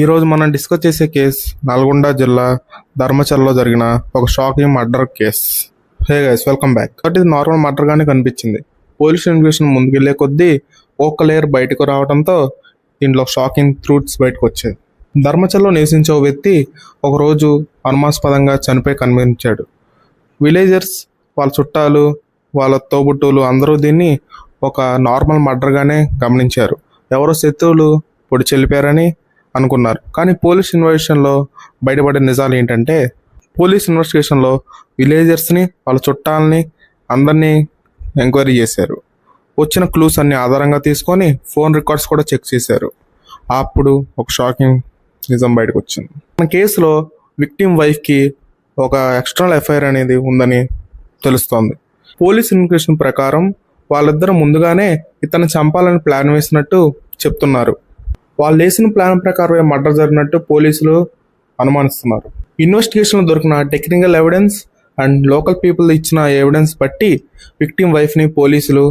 ఈరోజు మనం డిస్కస్ చేసే కేస్ నల్గొండ జిల్లా ధర్మచర్లలో జరిగిన ఒక shocking murder case. Hey guys, welcome back. But ఇది నార్మల్ మర్డర్ గానే కనిపించింది. పోలీస్ ఇన్వెస్టిగేషన్ ముందుకెళ్లే కొద్దీ ఒక లేయర్ బయటకు రావడంతో దీంట్లో షాకింగ్ ట్రూత్స్ బయటకు వచ్చాయి. ధర్మచర్లలో నివసించే ఓ వ్యక్తి ఒకరోజు అనుమానాస్పదంగా చనిపోయి కనిపించాడు. విలేజర్స్, వాళ్ళ చుట్టాలు, వాళ్ళ తోబుట్టువులు అందరూ దీన్ని ఒక నార్మల్ మర్డర్గానే గమనించారు. ఎవరో శత్రువులు పొడి చెల్లిపారని అనుకున్నారు. కానీ పోలీస్ ఇన్వెస్టిగేషన్లో బయటపడే నిజాలు ఏంటంటే, పోలీస్ ఇన్వెస్టిగేషన్లో విలేజర్స్ని, వాళ్ళ చుట్టాలని అందరినీ ఎంక్వైరీ చేశారు. వచ్చిన క్లూస్ అన్ని ఆధారంగా తీసుకొని ఫోన్ రికార్డ్స్ కూడా చెక్ చేశారు. అప్పుడు ఒక షాకింగ్ నిజం బయటకు వచ్చింది. మన కేసులో విక్టిమ్ వైఫ్కి ఒక ఎక్స్టర్నల్ ఎఫ్ఐఆర్ అనేది ఉందని తెలుస్తోంది. పోలీస్ ఇన్వెస్టిగేషన్ ప్రకారం వాళ్ళిద్దరూ ముందుగానే ఇతను చంపాలని ప్లాన్ వేసినట్టు చెప్తున్నారు. వాళ్ళు వేసిన ప్లాన్ ప్రకారమే మర్డర్ జరిగినట్టు పోలీసులు అనుమానిస్తున్నారు. ఇన్వెస్టిగేషన్లో దొరికిన technical evidence and local people ఇచ్చిన ఎవిడెన్స్ బట్టి విక్టిమ్ వైఫ్ని పోలీసులు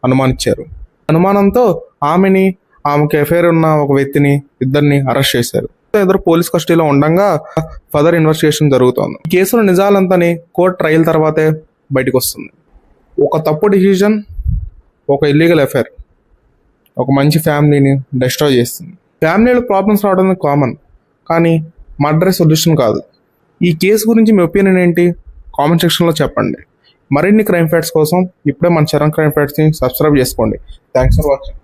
అనుమానించారు. అనుమానంతో ఆమెకి ఎఫ్ఐఆర్ ఉన్న ఒక వ్యక్తిని, ఇద్దరిని అరెస్ట్ చేశారు. ఇద్దరు పోలీస్ కస్టడీలో ఉండగా ఫర్దర్ ఇన్వెస్టిగేషన్ జరుగుతోంది. ఈ కేసులో నిజాలంతని కోర్టు ట్రయల్ తర్వాతే బయటకు వస్తుంది. ఒక తప్పు డిసిజన్, ఒక ఇల్లీగల్ ఎఫ్ఐఆర్ ఒక మంచి ఫ్యామిలీని డిస్ట్రాయ్ చేస్తుంది. ఫ్యామిలీలో ప్రాబ్లమ్స్ రావడం కామన్, కానీ మర్డర్ సొల్యూషన్ కాదు. ఈ కేసు గురించి మీ ఒపీనియన్ ఏంటి? కామెంట్ సెక్షన్లో చెప్పండి. మరిన్ని క్రైమ్ ఫ్యాక్ట్స్ కోసం ఇప్పుడే మన చరణ్ క్రైమ్ ఫ్యాక్ట్స్ని సబ్స్క్రైబ్ చేసుకోండి. Thanks for watching.